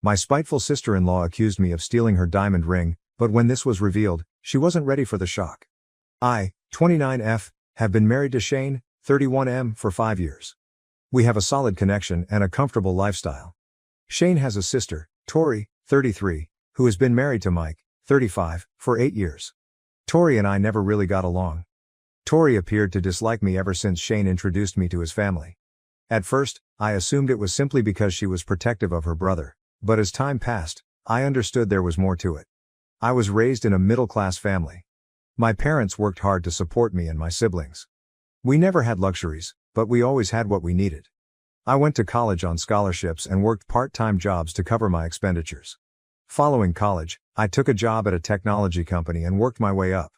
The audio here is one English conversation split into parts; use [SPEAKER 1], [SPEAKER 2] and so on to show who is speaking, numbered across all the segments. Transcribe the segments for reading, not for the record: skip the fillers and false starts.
[SPEAKER 1] My spiteful sister-in-law accused me of stealing her diamond ring, but when this was revealed, she wasn't ready for the shock. I, 29F, have been married to Shane, 31M, for 5 years. We have a solid connection and a comfortable lifestyle. Shane has a sister, Tori, 33, who has been married to Mike, 35, for 8 years. Tori and I never really got along. Tori appeared to dislike me ever since Shane introduced me to his family. At first, I assumed it was simply because she was protective of her brother, but as time passed, I understood there was more to it. I was raised in a middle-class family. My parents worked hard to support me and my siblings. We never had luxuries, but we always had what we needed. I went to college on scholarships and worked part-time jobs to cover my expenditures. Following college, I took a job at a technology company and worked my way up.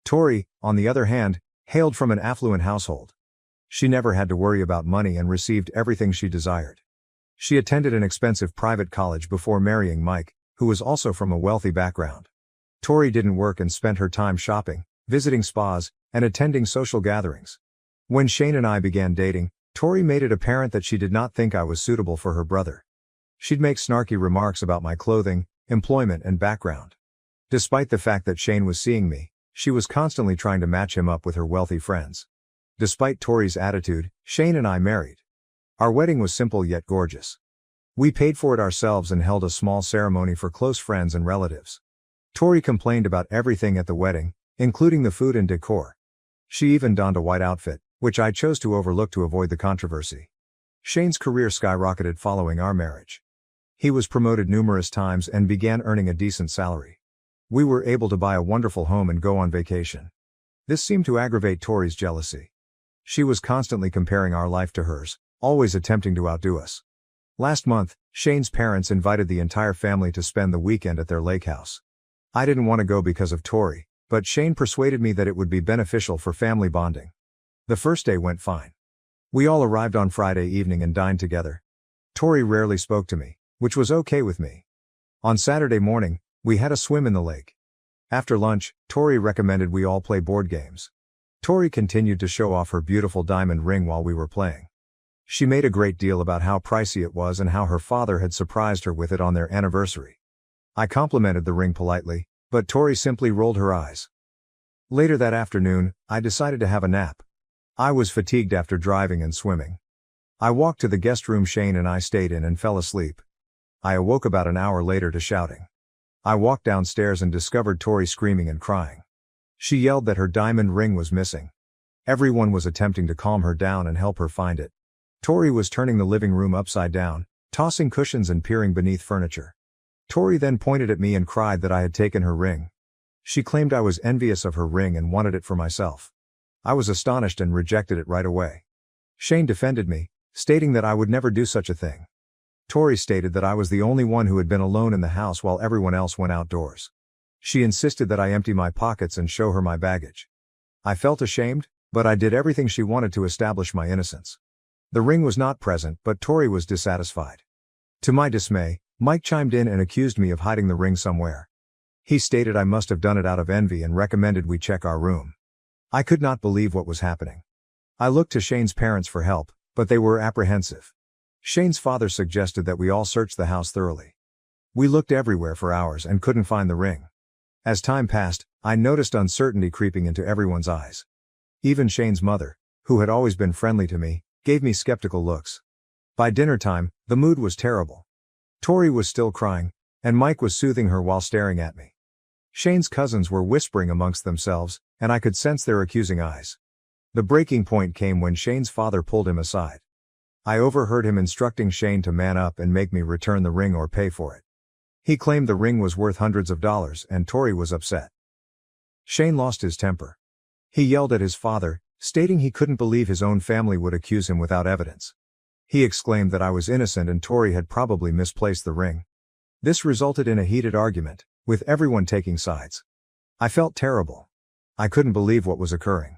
[SPEAKER 1] Tori, on the other hand, hailed from an affluent household. She never had to worry about money and received everything she desired. She attended an expensive private college before marrying Mike, who was also from a wealthy background. Tori didn't work and spent her time shopping, visiting spas, and attending social gatherings. When Shane and I began dating, Tori made it apparent that she did not think I was suitable for her brother. She'd make snarky remarks about my clothing, employment, and background. Despite the fact that Shane was seeing me, she was constantly trying to match him up with her wealthy friends. Despite Tori's attitude, Shane and I married. Our wedding was simple yet gorgeous. We paid for it ourselves and held a small ceremony for close friends and relatives. Tori complained about everything at the wedding, including the food and decor. She even donned a white outfit, which I chose to overlook to avoid the controversy. Shane's career skyrocketed following our marriage. He was promoted numerous times and began earning a decent salary. We were able to buy a wonderful home and go on vacation. This seemed to aggravate Tori's jealousy. She was constantly comparing our life to hers, always attempting to outdo us. Last month, Shane's parents invited the entire family to spend the weekend at their lake house. I didn't want to go because of Tori, but Shane persuaded me that it would be beneficial for family bonding. The first day went fine. We all arrived on Friday evening and dined together. Tori rarely spoke to me, which was okay with me. On Saturday morning, we had a swim in the lake. After lunch, Tori recommended we all play board games. Tori continued to show off her beautiful diamond ring while we were playing. She made a great deal about how pricey it was and how her father had surprised her with it on their anniversary. I complimented the ring politely, but Tori simply rolled her eyes. Later that afternoon, I decided to have a nap. I was fatigued after driving and swimming. I walked to the guest room Shane and I stayed in and fell asleep. I awoke about an hour later to shouting. I walked downstairs and discovered Tori screaming and crying. She yelled that her diamond ring was missing. Everyone was attempting to calm her down and help her find it. Tori was turning the living room upside down, tossing cushions and peering beneath furniture. Tori then pointed at me and cried that I had taken her ring. She claimed I was envious of her ring and wanted it for myself. I was astonished and rejected it right away. Shane defended me, stating that I would never do such a thing. Tori stated that I was the only one who had been alone in the house while everyone else went outdoors. She insisted that I empty my pockets and show her my baggage. I felt ashamed, but I did everything she wanted to establish my innocence. The ring was not present, but Tori was dissatisfied. To my dismay, Mike chimed in and accused me of hiding the ring somewhere. He stated I must have done it out of envy and recommended we check our room. I could not believe what was happening. I looked to Shane's parents for help, but they were apprehensive. Shane's father suggested that we all search the house thoroughly. We looked everywhere for hours and couldn't find the ring. As time passed, I noticed uncertainty creeping into everyone's eyes. Even Shane's mother, who had always been friendly to me, gave me skeptical looks. By dinner time, the mood was terrible. Tori was still crying, and Mike was soothing her while staring at me. Shane's cousins were whispering amongst themselves, and I could sense their accusing eyes. The breaking point came when Shane's father pulled him aside. I overheard him instructing Shane to man up and make me return the ring or pay for it. He claimed the ring was worth hundreds of dollars and Tori was upset. Shane lost his temper. He yelled at his father, stating he couldn't believe his own family would accuse him without evidence. He exclaimed that I was innocent and Tori had probably misplaced the ring. This resulted in a heated argument, with everyone taking sides. I felt terrible. I couldn't believe what was occurring.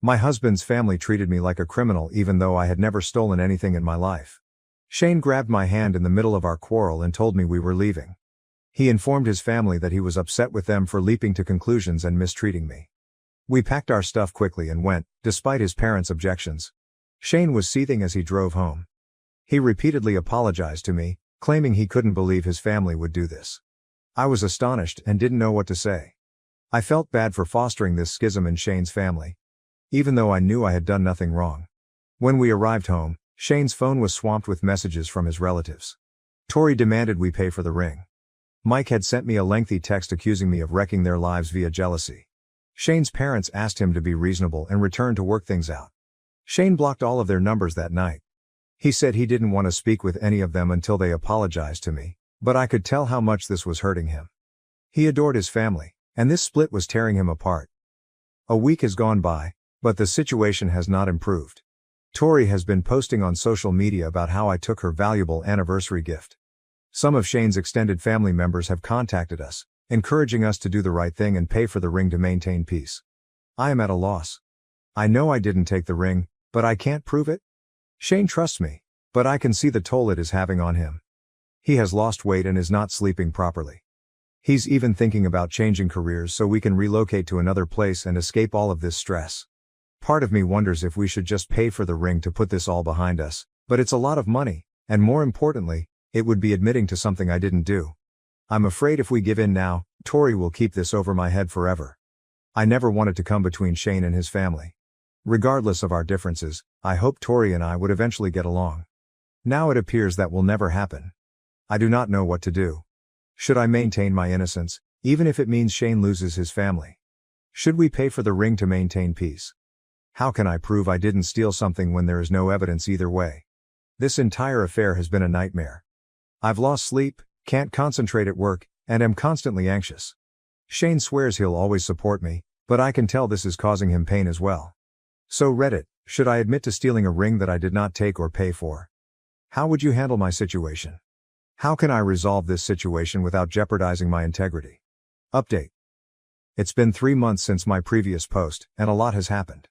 [SPEAKER 1] My husband's family treated me like a criminal even though I had never stolen anything in my life. Shane grabbed my hand in the middle of our quarrel and told me we were leaving. He informed his family that he was upset with them for leaping to conclusions and mistreating me. We packed our stuff quickly and went, despite his parents' objections. Shane was seething as he drove home. He repeatedly apologized to me, claiming he couldn't believe his family would do this. I was astonished and didn't know what to say. I felt bad for fostering this schism in Shane's family, even though I knew I had done nothing wrong. When we arrived home, Shane's phone was swamped with messages from his relatives. Tori demanded we pay for the ring. Mike had sent me a lengthy text accusing me of wrecking their lives via jealousy. Shane's parents asked him to be reasonable and return to work things out. Shane blocked all of their numbers that night. He said he didn't want to speak with any of them until they apologized to me, but I could tell how much this was hurting him. He adored his family, and this split was tearing him apart. A week has gone by, but the situation has not improved. Tori has been posting on social media about how I took her valuable anniversary gift. Some of Shane's extended family members have contacted us, encouraging us to do the right thing and pay for the ring to maintain peace. I am at a loss. I know I didn't take the ring, but I can't prove it. Shane trusts me, but I can see the toll it is having on him. He has lost weight and is not sleeping properly. He's even thinking about changing careers so we can relocate to another place and escape all of this stress. Part of me wonders if we should just pay for the ring to put this all behind us, but it's a lot of money, and more importantly, it would be admitting to something I didn't do. I'm afraid if we give in now, Tori will keep this over my head forever. I never wanted to come between Shane and his family. Regardless of our differences, I hope Tori and I would eventually get along. Now it appears that will never happen. I do not know what to do. Should I maintain my innocence, even if it means Shane loses his family? Should we pay for the ring to maintain peace? How can I prove I didn't steal something when there is no evidence either way? This entire affair has been a nightmare. I've lost sleep, can't concentrate at work, and am constantly anxious. Shane swears he'll always support me, but I can tell this is causing him pain as well. So Reddit, should I admit to stealing a ring that I did not take or pay for? How would you handle my situation? How can I resolve this situation without jeopardizing my integrity? Update. It's been 3 months since my previous post, and a lot has happened.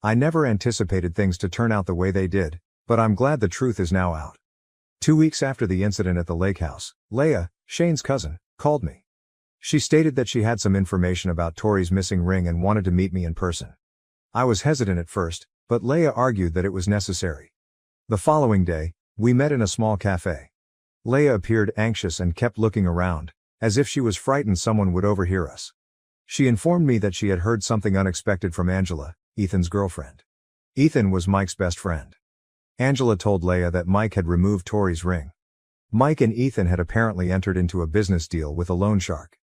[SPEAKER 1] I never anticipated things to turn out the way they did, but I'm glad the truth is now out. 2 weeks after the incident at the lake house, Leah, Shane's cousin, called me. She stated that she had some information about Tori's missing ring and wanted to meet me in person. I was hesitant at first, but Leah argued that it was necessary. The following day, we met in a small cafe. Leah appeared anxious and kept looking around, as if she was frightened someone would overhear us. She informed me that she had heard something unexpected from Angela, Ethan's girlfriend. Ethan was Mike's best friend. Angela told Leah that Mike had removed Tori's ring. Mike and Ethan had apparently entered into a business deal with a loan shark.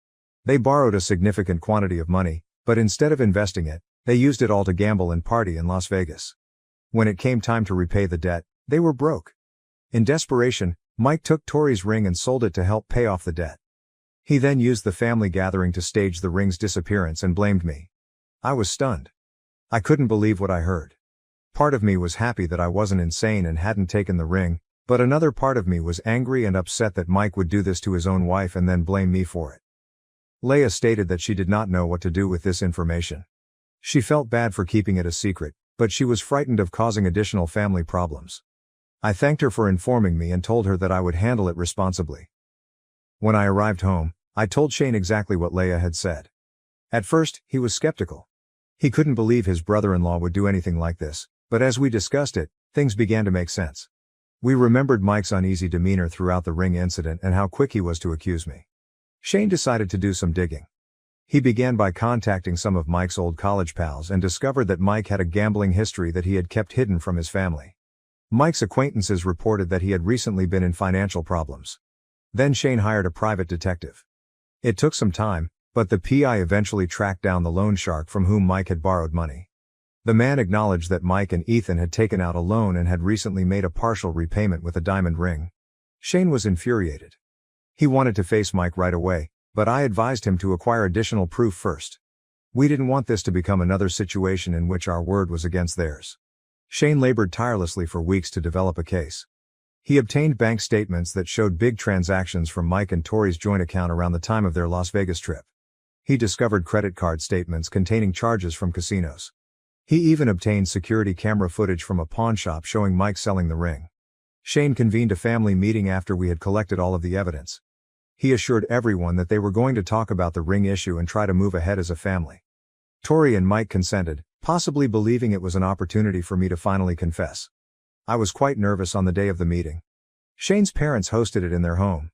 [SPEAKER 1] They borrowed a significant quantity of money, but instead of investing it, they used it all to gamble and party in Las Vegas. When it came time to repay the debt, they were broke. In desperation, Mike took Tori's ring and sold it to help pay off the debt. He then used the family gathering to stage the ring's disappearance and blamed me. I was stunned. I couldn't believe what I heard. Part of me was happy that I wasn't insane and hadn't taken the ring, but another part of me was angry and upset that Mike would do this to his own wife and then blame me for it. Leah stated that she did not know what to do with this information. She felt bad for keeping it a secret, but she was frightened of causing additional family problems. I thanked her for informing me and told her that I would handle it responsibly. When I arrived home, I told Shane exactly what Leah had said. At first, he was skeptical. He couldn't believe his brother-in-law would do anything like this, but as we discussed it, things began to make sense. We remembered Mike's uneasy demeanor throughout the ring incident and how quick he was to accuse me. Shane decided to do some digging. He began by contacting some of Mike's old college pals and discovered that Mike had a gambling history that he had kept hidden from his family. Mike's acquaintances reported that he had recently been in financial problems. Then Shane hired a private detective. It took some time, but the PI eventually tracked down the loan shark from whom Mike had borrowed money. The man acknowledged that Mike and Ethan had taken out a loan and had recently made a partial repayment with a diamond ring. Shane was infuriated. He wanted to face Mike right away, but I advised him to acquire additional proof first. We didn't want this to become another situation in which our word was against theirs. Shane labored tirelessly for weeks to develop a case. He obtained bank statements that showed big transactions from Mike and Tori's joint account around the time of their Las Vegas trip. He discovered credit card statements containing charges from casinos. He even obtained security camera footage from a pawn shop showing Mike selling the ring. Shane convened a family meeting after we had collected all of the evidence. He assured everyone that they were going to talk about the ring issue and try to move ahead as a family. Tori and Mike consented, possibly believing it was an opportunity for me to finally confess. I was quite nervous on the day of the meeting. Shane's parents hosted it in their home.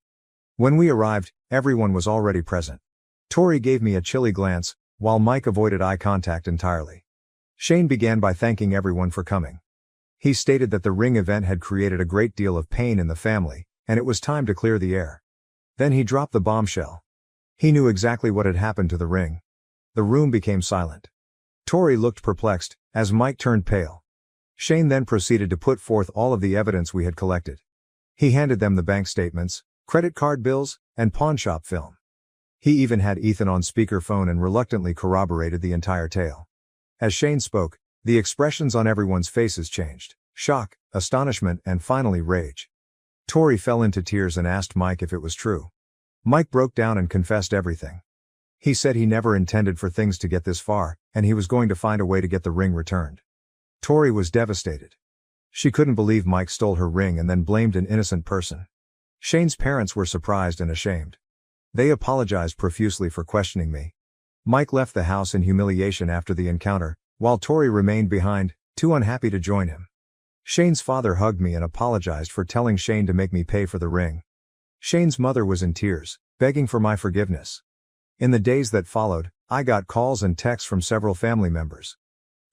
[SPEAKER 1] When we arrived, everyone was already present. Tori gave me a chilly glance, while Mike avoided eye contact entirely. Shane began by thanking everyone for coming. He stated that the ring event had created a great deal of pain in the family, and it was time to clear the air. Then he dropped the bombshell. He knew exactly what had happened to the ring. The room became silent. Tori looked perplexed, as Mike turned pale. Shane then proceeded to put forth all of the evidence we had collected. He handed them the bank statements, credit card bills, and pawnshop film. He even had Ethan on speakerphone and reluctantly corroborated the entire tale. As Shane spoke, the expressions on everyone's faces changed: shock, astonishment, and finally rage. Tori fell into tears and asked Mike if it was true. Mike broke down and confessed everything. He said he never intended for things to get this far, and he was going to find a way to get the ring returned. Tori was devastated. She couldn't believe Mike stole her ring and then blamed an innocent person. Shane's parents were surprised and ashamed. They apologized profusely for questioning me. Mike left the house in humiliation after the encounter, while Tori remained behind, too unhappy to join him. Shane's father hugged me and apologized for telling Shane to make me pay for the ring. Shane's mother was in tears, begging for my forgiveness. In the days that followed, I got calls and texts from several family members.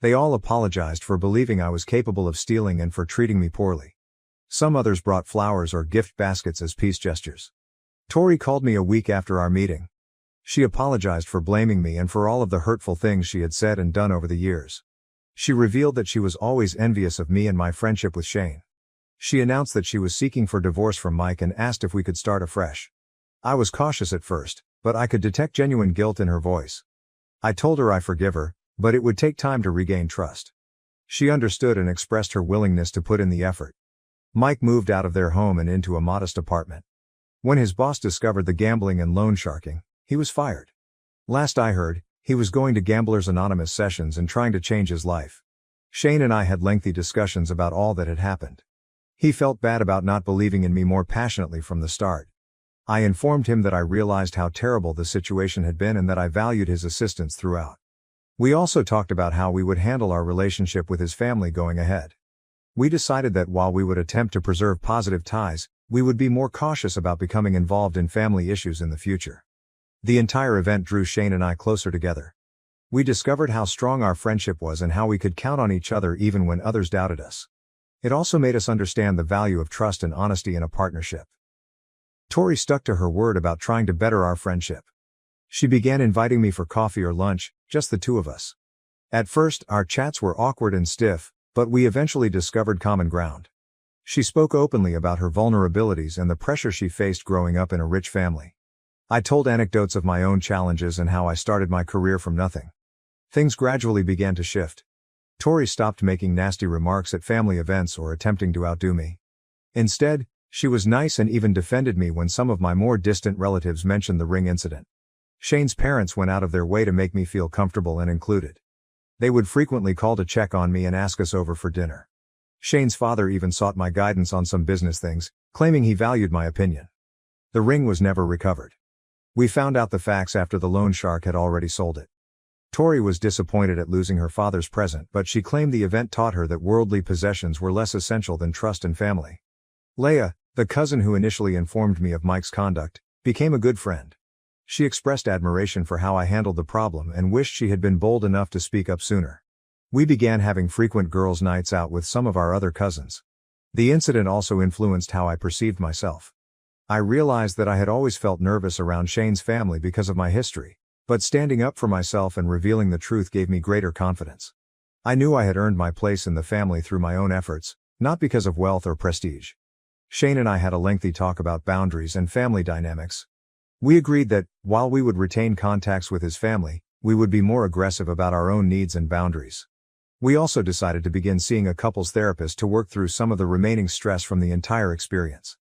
[SPEAKER 1] They all apologized for believing I was capable of stealing and for treating me poorly. Some others brought flowers or gift baskets as peace gestures. Tori called me a week after our meeting. She apologized for blaming me and for all of the hurtful things she had said and done over the years. She revealed that she was always envious of me and my friendship with Shane. She announced that she was seeking for divorce from Mike and asked if we could start afresh. I was cautious at first, but I could detect genuine guilt in her voice. I told her I forgive her, but it would take time to regain trust. She understood and expressed her willingness to put in the effort. Mike moved out of their home and into a modest apartment. When his boss discovered the gambling and loan sharking, he was fired. Last I heard, he was going to Gamblers Anonymous sessions and trying to change his life. Shane and I had lengthy discussions about all that had happened. He felt bad about not believing in me more passionately from the start. I informed him that I realized how terrible the situation had been and that I valued his assistance throughout. We also talked about how we would handle our relationship with his family going ahead. We decided that while we would attempt to preserve positive ties, we would be more cautious about becoming involved in family issues in the future. The entire event drew Shane and I closer together. We discovered how strong our friendship was and how we could count on each other even when others doubted us. It also made us understand the value of trust and honesty in a partnership. Tori stuck to her word about trying to better our friendship. She began inviting me for coffee or lunch, just the two of us. At first, our chats were awkward and stiff, but we eventually discovered common ground. She spoke openly about her vulnerabilities and the pressure she faced growing up in a rich family. I told anecdotes of my own challenges and how I started my career from nothing. Things gradually began to shift. Tori stopped making nasty remarks at family events or attempting to outdo me. Instead, she was nice and even defended me when some of my more distant relatives mentioned the ring incident. Shane's parents went out of their way to make me feel comfortable and included. They would frequently call to check on me and ask us over for dinner. Shane's father even sought my guidance on some business things, claiming he valued my opinion. The ring was never recovered. We found out the facts after the loan shark had already sold it. Tori was disappointed at losing her father's present, but she claimed the event taught her that worldly possessions were less essential than trust and family. Leah, the cousin who initially informed me of Mike's conduct, became a good friend. She expressed admiration for how I handled the problem and wished she had been bold enough to speak up sooner. We began having frequent girls' nights out with some of our other cousins. The incident also influenced how I perceived myself. I realized that I had always felt nervous around Shane's family because of my history, but standing up for myself and revealing the truth gave me greater confidence. I knew I had earned my place in the family through my own efforts, not because of wealth or prestige. Shane and I had a lengthy talk about boundaries and family dynamics. We agreed that, while we would retain contacts with his family, we would be more aggressive about our own needs and boundaries. We also decided to begin seeing a couples therapist to work through some of the remaining stress from the entire experience.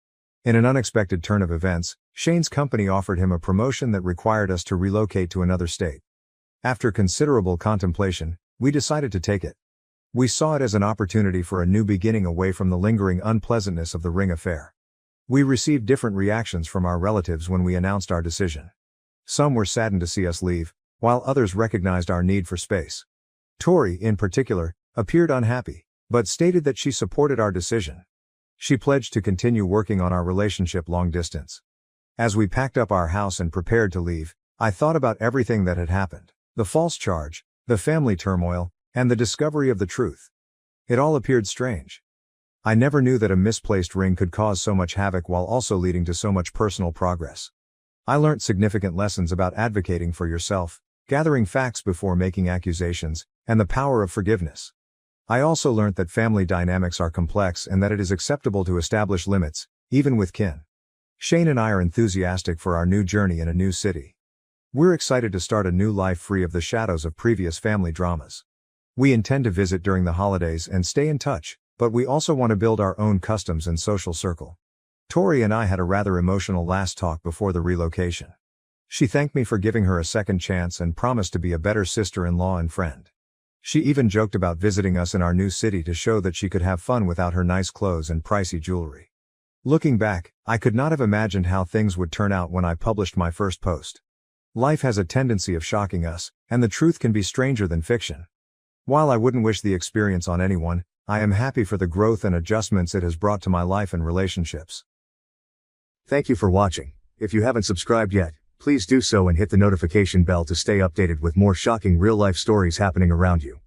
[SPEAKER 1] In an unexpected turn of events, Shane's company offered him a promotion that required us to relocate to another state. After considerable contemplation, we decided to take it. We saw it as an opportunity for a new beginning away from the lingering unpleasantness of the ring affair. We received different reactions from our relatives when we announced our decision. Some were saddened to see us leave, while others recognized our need for space. Tori, in particular, appeared unhappy, but stated that she supported our decision. She pledged to continue working on our relationship long distance. As we packed up our house and prepared to leave, I thought about everything that had happened. The false charge, the family turmoil, and the discovery of the truth. It all appeared strange. I never knew that a misplaced ring could cause so much havoc while also leading to so much personal progress. I learned significant lessons about advocating for yourself, gathering facts before making accusations, and the power of forgiveness. I also learned that family dynamics are complex and that it is acceptable to establish limits, even with kin. Shane and I are enthusiastic for our new journey in a new city. We're excited to start a new life free of the shadows of previous family dramas. We intend to visit during the holidays and stay in touch, but we also want to build our own customs and social circle. Tori and I had a rather emotional last talk before the relocation. She thanked me for giving her a second chance and promised to be a better sister-in-law and friend. She even joked about visiting us in our new city to show that she could have fun without her nice clothes and pricey jewelry. Looking back, I could not have imagined how things would turn out when I published my first post. Life has a tendency of shocking us, and the truth can be stranger than fiction. While I wouldn't wish the experience on anyone, I am happy for the growth and adjustments it has brought to my life and relationships.
[SPEAKER 2] Thank you for watching. If you haven't subscribed yet, please do so and hit the notification bell to stay updated with more shocking real-life stories happening around you.